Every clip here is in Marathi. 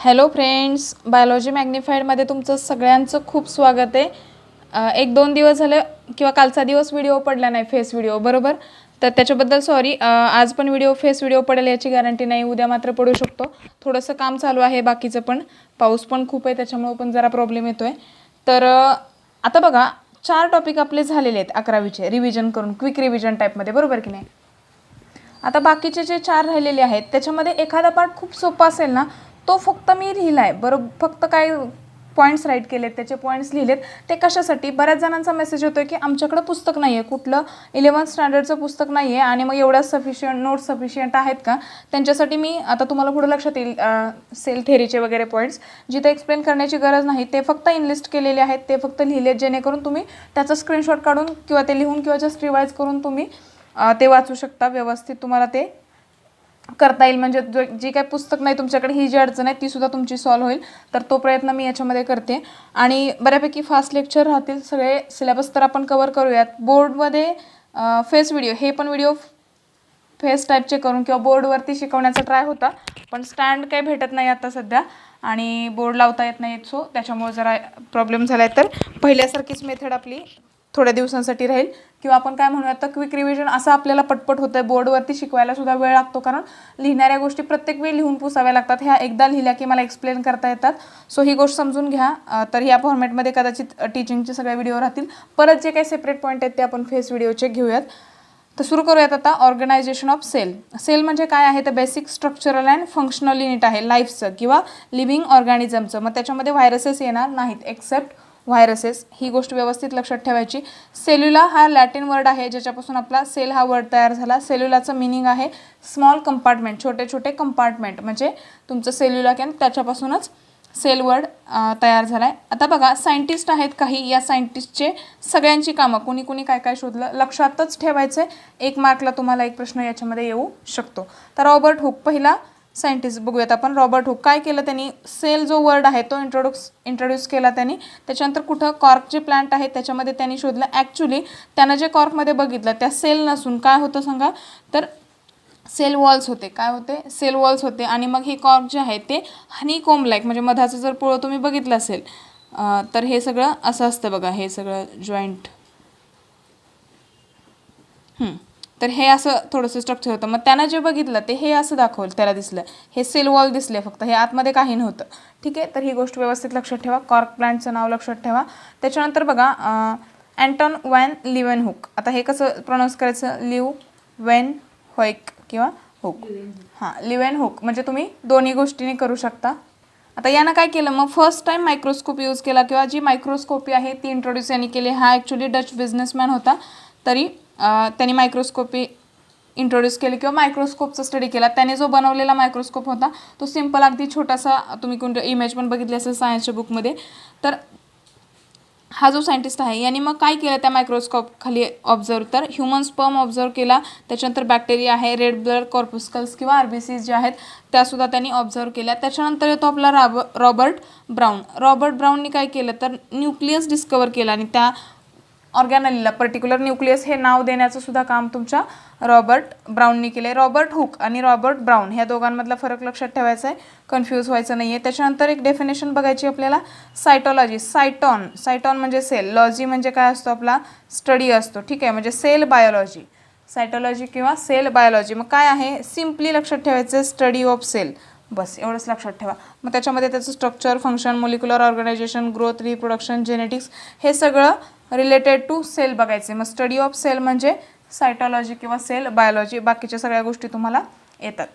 हॅलो फ्रेंड्स, बायोलॉजी मॅग्निफाईडमध्ये तुमचं सगळ्यांचं खूप स्वागत आहे. एक दोन दिवस झाले किंवा कालचा दिवस व्हिडिओ पडला नाही, फेस व्हिडिओ बरोबर. तर त्याच्याबद्दल सॉरी. आज पण फेस व्हिडिओ पडेल याची गॅरंटी नाही, उद्या मात्र पडू शकतो. थोडंसं काम चालू आहे बाकीचं, पण पाऊस पण खूप आहे त्याच्यामुळे पण जरा प्रॉब्लेम येतो आहे. तर आता बघा, 4 टॉपिक आपले झालेले आहेत 11वीचे रिव्हिजन करून, क्विक रिव्हिजन टाईपमध्ये, बरोबर की नाही. आता बाकीचे जे 4 राहिलेले आहेत त्याच्यामध्ये एखादा पार्ट खूप सोपा असेल ना, तो फक्त मी लिहिला आहे बरोबर. फक्त काय पॉईंट्स राईट केलेत, त्याचे पॉईंट्स लिहिलेत. ते कशासाठी, बऱ्याच जणांचा मेसेज होतो की आमच्याकडं पुस्तक नाही आहे, कुठलं 11th स्टँडर्डचं पुस्तक नाही आहे आणि मग एवढ्या सफिशियंट नोट्स सफिशियंट आहेत का. त्यांच्यासाठी मी आता तुम्हाला पुढे लक्षात येईल सेल थेरीचे वगैरे पॉईंट्स जिथे एक्सप्लेन करण्याची गरज नाही ते फक्त इनलिस्ट केलेले आहेत, ते फक्त लिहिलेत, जेणेकरून तुम्ही त्याचा स्क्रीनशॉट काढून किंवा ते लिहून किंवा जस्ट रिवाईज करून तुम्ही ते वाचू शकता. व्यवस्थित तुम्हाला ते करता येईल. म्हणजे जी काही पुस्तक नाही तुमच्याकडे, ही जी अडचण आहे ती सुद्धा तुमची सॉल्व्ह होईल. तर तो प्रयत्न मी याच्यामध्ये करते आणि बऱ्यापैकी फास्ट लेक्चर राहतील. सगळे सिलेबस तर आपण कवर करूयात. बोर्डमध्ये फेस व्हिडिओ, हे पण व्हिडिओ फेस टाईपचे करून किंवा बोर्डवरती शिकवण्याचा ट्राय होता, पण स्टँड काही भेटत नाही आता सध्या आणि बोर्ड लावता येत नाही, सो त्याच्यामुळे जरा प्रॉब्लेम झाला आहे. तर पहिल्यासारखीच मेथड आपली थोड्या दिवसांसाठी राहील, किंवा आपण काय म्हणूयात तर क्विक रिव्हिजन असं आपल्याला पटपट होतं आहे. बोर्डवरती शिकवायला सुद्धा वेळ लागतो, कारण लिहिणाऱ्या गोष्टी प्रत्येक वेळी लिहून पुसाव्या लागतात. ह्या एकदा लिहिल्या की मला एक्सप्लेन करता येतात. सो ही गोष्ट समजून घ्या. तर ह्या फॉर्मॅटमध्ये कदाचित टीचिंगचे सगळे व्हिडिओ राहतील. परत जे काही सेपरेट पॉईंट आहेत ते आपण फेस व्हिडिओचे घेऊयात. तर सुरू करूयात आता. Organisation of sale. सेल म्हणजे काय आहे तर basic structural and functional unit आहे लाईफचं किंवा लिव्हिंग ऑर्गॅनिझमचं. मग त्याच्यामध्ये व्हायरसेस येणार नाहीत, एक्सेप्ट व्हायरसेस. ही गोष्ट व्यवस्थित लक्षात ठेवायची. सेल्युला हा लॅटिन वर्ड आहे ज्याच्यापासून आपला सेल हा वर्ड तयार झाला. सेल्युलाचं मिनिंग आहे स्मॉल कंपार्टमेंट, छोटे छोटे कंपार्टमेंट, म्हणजे तुमचं सेल्युला कॅन त्याच्यापासूनच सेल वर्ड तयार झाला आहे. आता बघा, सायंटिस्ट आहेत काही, या सायंटिस्टचे सगळ्यांची कामं कुणी कुणी काय काय शोधलं लक्षातच ठेवायचं आहे. 1 मार्कला तुम्हाला एक प्रश्न याच्यामध्ये येऊ शकतो. तर रॉबर्ट हुक पहिला सायंटिस्ट बघूयात आपण. रॉबर्ट हुक काय केलं त्यांनी, सेल जो वर्ड आहे तो इंट्रोड्यूस केला त्यांनी. त्याच्यानंतर कुठं कॉर्क जे प्लांट आहे त्याच्यामध्ये त्यांनी शोधलं. ॲक्च्युली त्यानं जे कॉर्कमध्ये बघितलं त्या सेल नसून काय होतं सांगा, तर सेल वॉल्स होते. काय होते, सेल वॉल्स होते. आणि मग हे कॉर्क जे आहे ते हनीकोम लाईक, म्हणजे मधाचं जर पोळं तुम्ही बघितलं असेल तर हे सगळं असं असतं बघा, हे सगळं जॉईंट. तर हे असं थोडंसं स्ट्रक्चर होतं. मग त्यानं जे बघितलं ते हे असं दाखवलं, त्याला दिसलं हे सेल वॉल दिसले फक्त, हे आतमध्ये काही नव्हतं. ठीक आहे, तर ही गोष्ट व्यवस्थित लक्षात ठेवा. कॉर्क प्लांटचं नाव लक्षात ठेवा. त्याच्यानंतर बघा, अँटॉन वॅन लिव्हनहुक. आता हे कसं प्रोनाऊन्स करायचं, लिव्हनहुक किंवा हुक. हां, लिव्हनहुक म्हणजे तुम्ही दोन्ही गोष्टींनी करू शकता. आता यानं काय केलं, मग फर्स्ट टाईम मायक्रोस्कोप यूज केला, किंवा जी मायक्रोस्कोपी आहे ती इंट्रोड्यूस यांनी केली. हा ॲक्च्युली डच बिझनेसमॅन होता, तरी त्यांनी मायक्रोस्कोपी इंट्रोड्यूस केली किंवा मायक्रोस्कोपचा स्टडी केला. त्याने जो बनवलेला मायक्रोस्कोप होता तो सिम्पल अगदी छोटासा, तुम्ही कोणतं इमेज पण बघितली असेल सायन्सच्या बुकमध्ये. तर हा जो सायंटिस्ट आहे यांनी मग काय केलं, त्या मायक्रोस्कोप खाली ऑब्झर्व, तर ह्युमन स्पर्म ऑब्झर्व केला. त्याच्यानंतर बॅक्टेरिया आहे, रेड ब्लड कॉर्पुस्कल्स किंवा आरबीसीज जे आहेत त्यासुद्धा त्यांनी ऑब्झर्व केल्या. त्याच्यानंतर येतो आपला रॉबर्ट ब्राउन. रॉबर्ट ब्राऊननी काय केलं तर न्यूक्लियस डिस्कवर केला, आणि त्या ऑर्गॅनलीला पर्टिक्युलर न्यूक्लियस हे नाव देण्याचं सुद्धा काम तुमच्या रॉबर्ट ब्राऊननी केले. रॉबर्ट हुक आणि रॉबर्ट ब्राऊन ह्या दोघांमधला फरक लक्षात ठेवायचा आहे, कन्फ्यूज व्हायचं नाही आहे. त्याच्यानंतर एक डेफिनेशन बघायची आपल्याला, सायटॉलॉजी. सायटॉन म्हणजे सेल, लॉजी म्हणजे काय असतो आपला स्टडी असतो. ठीक आहे, म्हणजे सेल बायोलॉजी, सायटॉलॉजी किंवा सेल बायोलॉजी. मग काय आहे, सिम्पली लक्षात ठेवायचं स्टडी ऑफ सेल, बस एवढंच लक्षात ठेवा. मग त्याच्यामध्ये त्याचं structure, function, molecular organisation, growth, reproduction, genetics हे सगळं रिलेटेड टू सेल बघायचे. मग स्टडी ऑफ सेल म्हणजे सायटॉलॉजी किंवा सेल बायोलॉजी. बाकीच्या सगळ्या गोष्टी तुम्हाला येतात.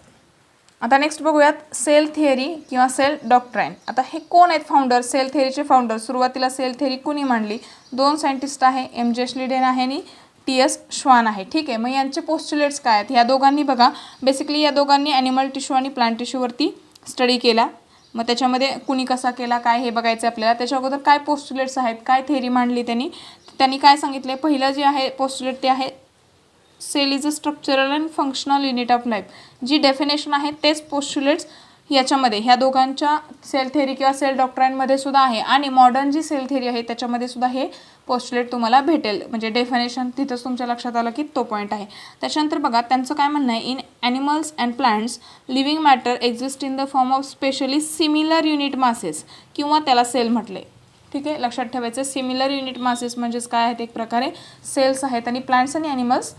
आता नेक्स्ट बघूयात सेल थिअरी किंवा सेल डॉक्ट्राईन. आता हे कोण आहेत फाउंडर, सेल थिअरीचे फाउंडर. सुरुवातीला सेल थिअरी कुणी मांडली, 2 सायंटिस्ट आहे, एम.जे. श्लीडेन आहे आणि टी.एस. श्वान आहे. ठीक आहे, मग यांचे पोस्ट्युलेट्स काय आहेत. ह्या दोघांनी बघा, बेसिकली या दोघांनी ॲनिमल टिश्यू आणि प्लांट टिश्यूवरती स्टडी केला. मग त्याच्यामध्ये कुणी कसा केला काय हे बघायचं आपल्याला. त्याच्या अगोदर काय पोस्ट्युलेट्स आहेत, काय थेरी मांडली त्यांनी काय सांगितले. पहिलं जे आहे पोस्ट्युलेट ते आहे cell is a structural and functional unit of life. जी डेफिनेशन आहे तेच पोस्ट्युलेट्स याच्यामध्ये ह्या दोघांच्या सेल थेअरी किंवा सेल डॉक्ट्राईनमध्ये सुद्धा आहे आणि मॉडर्न जी सेल थेअरी आहे त्याच्यामध्ये सुद्धा हे पोस्टुलेट तुम्हाला भेटेल. म्हणजे डेफिनेशन तिथंच तुमच्या लक्षात आलं की तो पॉईंट आहे. त्याच्यानंतर बघा त्यांचं काय म्हणणं आहे, in animals and plants living matter exist in the form of specially similar unit masses किंवा त्याला सेल म्हटले. ठीक आहे, लक्षात ठेवायचं. सिमिलर युनिट मासेस म्हणजेच काय आहेत, एक प्रकारे सेल्स आहेत आणि प्लांट्स आणि ॲनिमल्स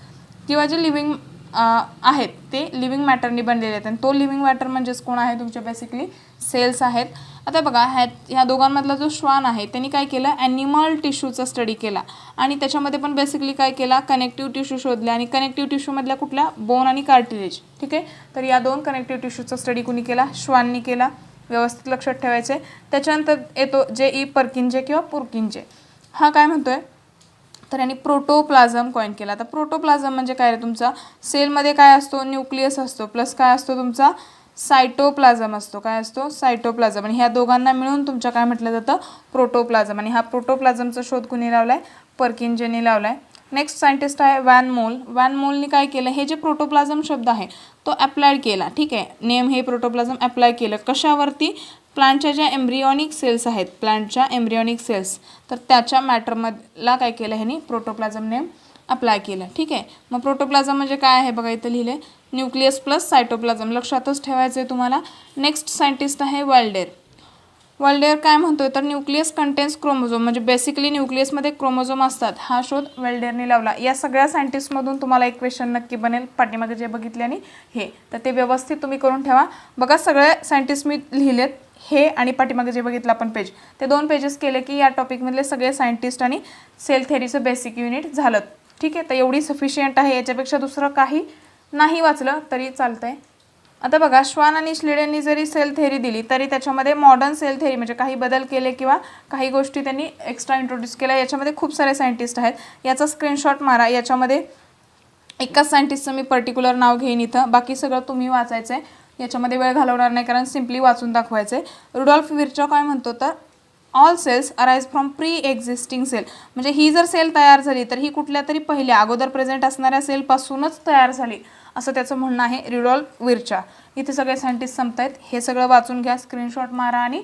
किंवा जे लिव्हिंग आहेत ते लिव्हिंग मॅटरनी बनलेले आहेत आणि तो लिव्हिंग मॅटर म्हणजेच कोण आहे, तुमच्या बेसिकली सेल्स आहेत. आता बघा ह्या दोघांमधला जो श्वान आहे त्यांनी काय केलं, ॲनिमल टिश्यूचा स्टडी केला आणि त्याच्यामध्ये पण बेसिकली काय केला, कनेक्टिव्ह टिश्यू शोधले आणि कनेक्टिव्ह टिश्यूमधल्या कुठल्या, बोन आणि कार्टिलेज. ठीक आहे, तर या दोन कनेक्टिव्ह टिश्यूचा स्टडी कुणी केला, श्वाननी केला. व्यवस्थित लक्षात ठेवायचे. त्याच्यानंतर येतो जे ई पर्किंजे किंवा पुर्किंजे. हा काय म्हणतोय, तर यांनी प्रोटोप्लाझम कॉइन केला. आता प्रोटोप्लाझम म्हणजे काय रे, तुमचा सेलमध्ये काय असतो, न्यूक्लियस असतो प्लस काय असतो तुमचा सायटोप्लाझम असतो. काय असतो, सायटोप्लाझम. आणि ह्या दोघांना मिळून तुमच्या काय म्हटलं जातं, प्रोटोप्लाझम. आणि हा प्रोटोप्लाझमचा शोध कुणी लावलाय, पर्किंजेने लावलाय. नेक्स्ट सायंटिस्ट आहे वॅन मोल. वॅन मोलनी काय केलं, हे जे प्रोटोप्लाझम शब्द आहे तो अप्लाइड केला. ठीक आहे, नेम हे प्रोटोप्लाझम अप्लाय केलं कशावरती, प्लांटच्या ज्या एम्ब्रियॉनिक सेल्स आहेत, प्लांटच्या एम्ब्रियॉनिक सेल्स, तर त्याच्या मॅटरमधला काय केलं ह्यांनी, प्रोटोप्लाझम नेम अप्लाय केलं. ठीक आहे, मग प्रोटोप्लाझम म्हणजे काय आहे बघा, इथं लिहिले न्यूक्लियस प्लस सायटोप्लाझम. लक्षातच ठेवायचं आहे तुम्हाला. नेक्स्ट सायंटिस्ट आहे वाल्डेर. वाल्डेर काय म्हणतोय, तर न्यूक्लियस कंटेन्स क्रोमोझोम, म्हणजे बेसिकली न्यूक्लियसमध्ये क्रोमोझोम असतात. हा शोध वेल्डेरने लावला. या सगळ्या सायंटिस्टमधून तुम्हाला एक क्वेश्चन नक्की बनेल, पाठीमागे जे बघितले आणि हे, तर ते व्यवस्थित तुम्ही करून ठेवा. बघा सगळे सायंटिस्ट मी लिहिलेत, हे आणि पाठीमागे जे बघितलं आपण पेज, ते 2 पेजेस केले की या टॉपिकमधले सगळे सायंटिस्ट आणि सेल थेअरीचं बेसिक युनिट झालं. ठीक आहे, तर एवढी सफिशियंट आहे, याच्यापेक्षा दुसरं काही नाही वाचलं तरी चालतंय. आता बघा श्वान आणि श्लिडेननी जरी सेल थेअरी दिली तरी त्याच्यामध्ये मॉडर्न सेल थेअरी म्हणजे काही बदल केले किंवा काही गोष्टी त्यांनी एक्स्ट्रा इंट्रोड्यूस केल्या. याच्यामध्ये खूप सारे सायंटिस्ट आहेत, याचा स्क्रीनशॉट मारा. याच्यामध्ये एकाच सायंटिस्टचं मी पर्टिक्युलर नाव घेईन इथं, बाकी सगळं तुम्ही वाचायचं आहे. याच्यामध्ये वेळ घालवणार नाही कारण सिम्पली वाचून दाखवायचं आहे. रुडॉल्फ विर्चा काय म्हणतो, तर all cells arise from pre existing cell. म्हणजे ही जर सेल तयार झाली तर ही कुठल्या तरी पहिल्या अगोदर प्रेझेंट असणाऱ्या सेलपासूनच तयार झाली, असं त्याचं म्हणणं आहे रुडॉल्फ विर्चा. इथे सगळे सायंटिस्ट संपत आहेत, हे सगळं वाचून घ्या, स्क्रीनशॉट मारा आणि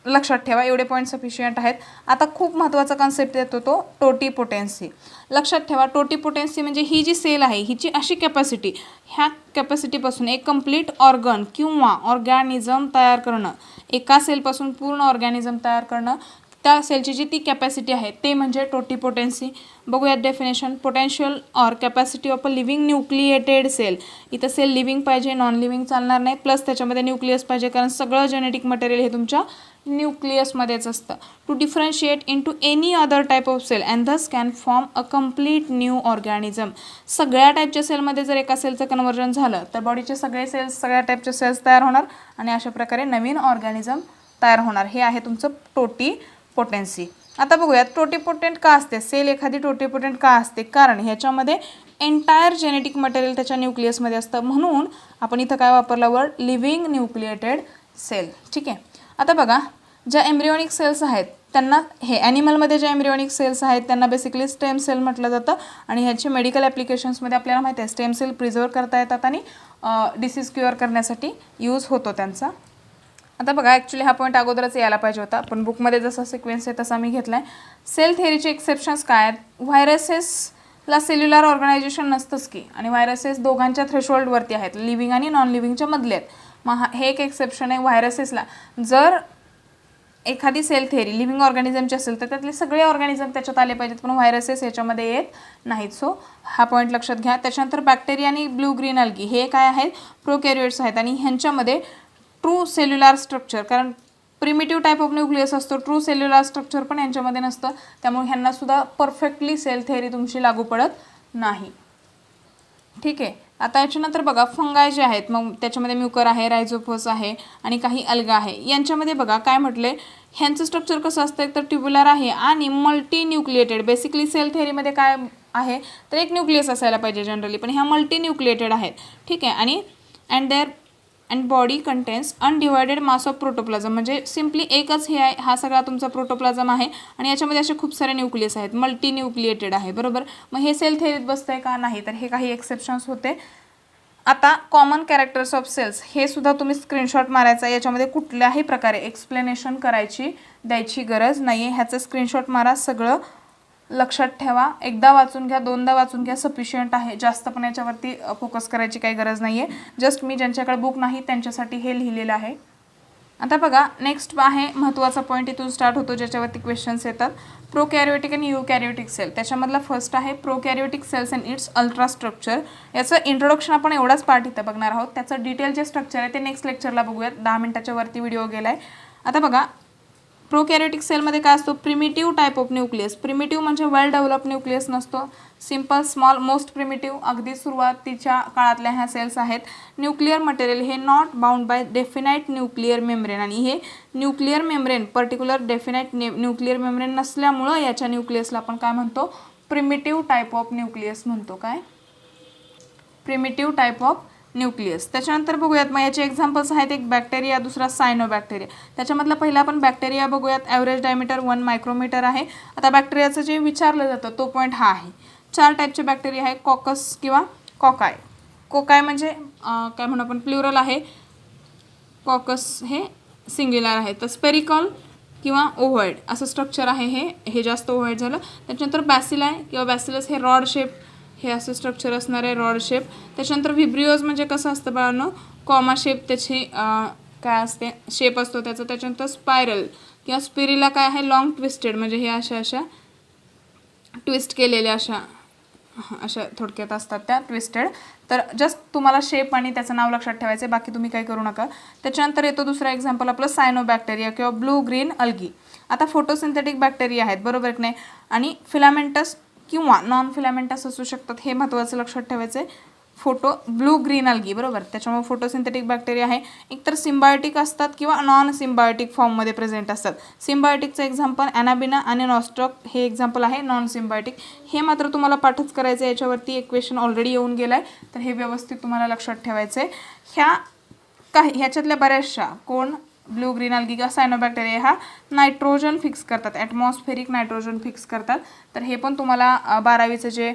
लक्षात ठेवा. एवढे पॉईंट सफिशियंट आहेत. आता खूप महत्त्वाचा कन्सेप्ट येतो तो टोटीपोटेन्सी. लक्षात ठेवा, टोटीपोटेन्सी म्हणजे ही जी सेल आहे हिची अशी कॅपॅसिटी, ह्या कॅपॅसिटीपासून एक कंप्लीट ऑर्गन किंवा ऑर्गॅनिझम तयार करणं, एका सेलपासून पूर्ण ऑर्गॅनिझम तयार करणं, त्या सेलची जी ती कॅपॅसिटी आहे ते म्हणजे टोटीपोटेन्सी. बघूयात definition. Potential or capacity of a living nucleated cell. इथं सेल लिव्हिंग पाहिजे, नॉन लिव्हिंग चालणार नाही, प्लस त्याच्यामध्ये न्यूक्लियस पाहिजे कारण सगळं जेनेटिक मटेरियल हे तुमच्या न्यूक्लियसमध्येच असतं. To differentiate into any other type of cell and thus can form a complete new organism. सगळ्या टाईपच्या सेलमध्ये जर एका सेलचं कन्वर्जन झालं तर बॉडीचे सगळे सेल्स, सगळ्या टाईपचे सेल्स तयार होणार आणि अशा प्रकारे नवीन ऑर्गॅनिझम तयार होणार. हे आहे तुमचं टोटीपोटेन्सी. आता बघूयात टोटीपोटेंट का असते, सेल एखादी टोटीपोटेंट का असते, कारण ह्याच्यामध्ये एंटायर जेनेटिक मटेरियल त्याच्या न्यूक्लियसमध्ये असतं, म्हणून आपण इथं काय वापरला वर्ड, लिव्हिंग न्यूक्लिएटेड सेल. ठीक आहे, आता बघा ज्या एम्ब्रियॉनिक सेल्स आहेत त्यांना, हे ॲनिमलमध्ये ज्या एम्ब्रियॉनिक सेल्स आहेत त्यांना बेसिकली स्टेम सेल म्हटलं जातं आणि ह्याचे मेडिकल ॲप्लिकेशन्समध्ये आपल्याला माहिती आहे स्टेम सेल प्रिझर्व करता येतात आणि डिसीज क्युअर करण्यासाठी यूज होतो त्यांचा. आता बघा ॲक्च्युली हा पॉईंट अगोदरच यायला पाहिजे होता, पण बुकमध्ये जसा सिक्वेन्स आहे तसा मी घेतला आहे. सेल थेअरीचे एक्सेप्शन्स काय आहेत, व्हायरसेसला सेल्युलर ऑर्गनायझेशन नसतंच की, आणि व्हायरसेस दोघांच्या थ्रेशोल्डवरती आहेत, लिव्हिंग आणि नॉन लिव्हिंगच्या मधले आहेत. मग हे एक एक्सेप्शन आहे व्हायरसेसला. जर एखादी सेल थेअरी लिव्हिंग ऑर्गॅनिझमची असेल तर त्यातले सगळे ऑर्गॅनिझम त्याच्यात आले पाहिजेत, पण व्हायरसेस याच्यामध्ये येत नाहीत. सो हा पॉईंट लक्षात घ्या. त्याच्यानंतर बॅक्टेरिया आणि ब्लू ग्रीन अल्गी हे काय आहेत, प्रोकॅरियोट्स आहेत आणि ह्यांच्यामध्ये ट्रू सेल्युलर स्ट्रक्चर, कारण प्रिमिटिव्ह टाईप ऑफ न्यूक्लियस असतो, ट्रू सेल्युलर स्ट्रक्चर पण यांच्यामध्ये नसतं, त्यामुळे ह्यांना सुद्धा परफेक्टली सेल थेअरी तुमची लागू पडत नाही. ठीक आहे, आता याच्यानंतर बघा फंगाय जे आहेत, मग त्याच्यामध्ये म्युकर आहे, रायझोपस आहे आणि काही अल्गा आहे. यांच्यामध्ये बघा काय म्हटले, ह्यांचं स्ट्रक्चर कसं असतं, तर ट्युब्युलर आहे आणि मल्टी न्यूक्लिएटेड. बेसिकली सेल थेअरीमध्ये काय आहे, तर एक न्यूक्लियस असायला पाहिजे जनरली, पण ह्या मल्टी न्यूक्लिएटेड आहेत. ठीक आहे, आणि and body contains undivided mass of protoplasm, म्हणजे सिम्पली एकच हे आहे, हा सगळा तुमचा प्रोटोप्लाझम आहे आणि याच्यामध्ये असे खूप सारे न्यूक्लियस आहेत, मल्टी न्यूक्लिएटेड आहे. बरोबर, मग हे सेल थेअरीत बसतंय का, नाही, तर हे काही एक्सेप्शन्स होते. आता कॉमन कॅरेक्टर्स ऑफ सेल्स हे सुद्धा तुम्ही स्क्रीनशॉट मारायचा. याच्यामध्ये कुठल्याही प्रकारे एक्सप्लेनेशन द्यायची गरज नाही आहे. ह्याचं स्क्रीनशॉट मारा. सगळं लक्षात ठेवा. एकदा वाचून घ्या, दोनदा वाचून घ्या, सफिशियंट आहे. जास्त पण याच्यावरती फोकस करायची काही गरज नाही आहे. जस्ट मी ज्यांच्याकडे बुक नाही त्यांच्यासाठी हे लिहिलेलं आहे. आता बघा नेक्स्ट आहे महत्त्वाचा पॉईंट, इथून स्टार्ट होतो ज्याच्यावरती क्वेश्चन्स येतात. प्रोकॅरियोटिक आणि युकॅरियोटिक सेल. त्याच्यामधला फर्स्ट आहे prokaryotic cells and its ultra structure. याचं इंट्रोडक्शन आपण एवढाच पार्ट इथं बघणार आहोत. त्याचं डिटेल जे स्ट्रक्चर आहे ते नेक्स्ट लेक्चरला बघूयात. 10 मिनिटाच्या वरती व्हिडिओ गेला आहे. आता बघा प्रोकॅरियोटिक सेलमध्ये काय असतो, primitive type of nucleus. Primitive म्हणजे वेल डेव्हलप न्यूक्लियस नसतो. सिम्पल, स्मॉल, मोस्ट प्रिमिटिव्ह, अगदी सुरुवातीच्या काळातल्या ह्या सेल्स आहेत. न्यूक्लिअर मटेरियल हे not bound by definite nuclear membrane. आणि हे nuclear membrane particular definite nuclear membrane नसल्यामुळं याच्या न्यूक्लियसला आपण काय म्हणतो, प्रिमिटिव्ह टाईप ऑफ न्यूक्लियस म्हणतो. काय, प्रिमिटिव्ह टाईप ऑफ न्यूक्लियस. त्याच्यानंतर बघूयात मग याचे एक्झाम्पल्स आहेत. एक बॅक्टेरिया, दुसरा सायनोबॅक्टेरिया. त्याच्यामधला पहिला आपण बॅक्टेरिया बघूयात. ॲव्हरेज डायमीटर 1 मायक्रोमीटर आहे. आता बॅक्टेरियाचं जे विचारलं जातं तो पॉईंट हा आहे. 4 टाईपचे बॅक्टेरिया आहे, कॉकस किंवा कोकाय. कोकाय म्हणजे काय म्हणू आपण प्लुरल आहे, कॉकस हे सिंग्युलर आहे. तर स्पेरिकल किंवा ओव्हॉइड असं स्ट्रक्चर आहे. हे जास्त ओव्हॉइड झालं. त्याच्यानंतर बॅसिलाय किंवा बॅसिलस हे रॉड शेप, हे असं स्ट्रक्चर असणार आहे, रॉड शेप. त्याच्यानंतर व्हिब्रिओज म्हणजे कसं असतं बाळांनो, कॉमा शेप त्याची काय असते, शेप असतो त्याचा. त्याच्यानंतर स्पायरल किंवा स्पिरिला काय आहे, लॉंग ट्विस्टेड म्हणजे हे अशा ट्विस्ट केलेल्या अशा थोडक्यात असतात त्या ट्विस्टेड. तर जस्ट तुम्हाला शेप आणि त्याचं नाव लक्षात ठेवायचं आहे, बाकी तुम्ही काही करू नका. त्याच्यानंतर येतो दुसरा एक्झाम्पल आपलं सायनोबॅक्टेरिया किंवा ब्लू ग्रीन अल्गी. आता फोटोसिंथेटिक बॅक्टेरिया आहेत, बरोबर की नाही, आणि फिलामेंटस किंवा नॉन फिलामेंटस असू शकतात. हे महत्त्वाचं लक्षात ठेवायचं आहे. ब्लू ग्रीन अल्गी, बरोबर. त्याच्यामुळे फोटोसिंथेटिक बॅक्टेरिया आहे. एकतर सिम्बायोटिक असतात किंवा नॉन सिम्बायोटिक फॉर्ममध्ये प्रेझेंट असतात. सिम्बायोटिकचं एक्झाम्पल ॲनाबिना आणि नॉस्ट्रॉक हे एक्झाम्पल आहे नॉन सिम्बायोटिक. हे मात्र तुम्हाला पाठच करायचं आहे. याच्यावरती एक क्वेश्चन ऑलरेडी येऊन गेला आहे, तर हे व्यवस्थित तुम्हाला लक्षात ठेवायचं आहे. ह्याच्यातल्या बऱ्याचशा कोण ब्लू ग्रीन अल्गी किंवा सायनोबॅक्टेरिया हा नायट्रोजन फिक्स करतात, ॲटमॉस्फेरिक नायट्रोजन फिक्स करतात. तर हे पण तुम्हाला 12वीचं जे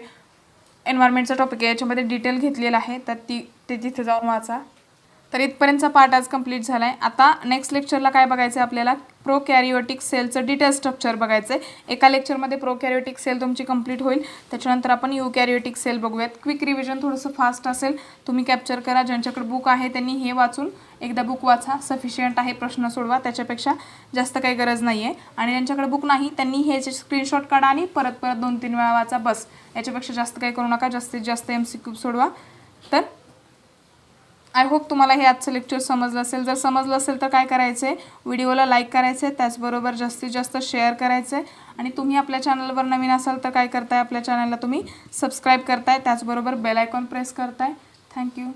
एन्व्हायरमेंटचा टॉपिक आहे याच्यामध्ये डिटेल घेतलेला आहे, तर ते तिथे जाऊन वाचा. तर इथपर्यंतचा पार्ट आज कंप्लीट झाला आहे. आता नेक्स्ट लेक्चरला काय बघायचं आहे आपल्याला, प्रोकॅरियोटिक सेलचं डिटेल स्ट्रक्चर बघायचं आहे. एका लेक्चरमध्ये प्रोकॅरियोटिक सेल तुमची कंप्लीट होईल. त्याच्यानंतर आपण युकॅरियोटिक सेल बघूयात. क्विक रिव्हिजन थोडंसं फास्ट असेल, तुम्ही कॅप्चर करा. ज्यांच्याकडे बुक आहे त्यांनी हे वाचून एकदा बुक वाचा, सफिशियंट आहे. प्रश्न सोडवा, त्याच्यापेक्षा जास्त काही गरज नाही आहे. आणि ज्यांच्याकडे बुक नाही त्यांनी हे स्क्रीनशॉट काढा आणि परत 2-3 वेळा वाचा, बस. याच्यापेक्षा जास्त काही करू नका. जास्तीत जास्त MCQ सोडवा. तर आय होप तुम्हाला हे आजचं लेक्चर समजलं असेल. जर समजलं असेल तर काय करायचं आहे, व्हिडिओला लाईक करायचं आहे, त्याचबरोबर जास्तीत जास्त शेअर करायचं आहे. आणि तुम्ही आपल्या चॅनलवर नवीन असाल तर काय करताय, आपल्या चॅनलला तुम्ही सबस्क्राईब करताय, त्याचबरोबर बेल आयकॉन प्रेस करताय. थँक्यू.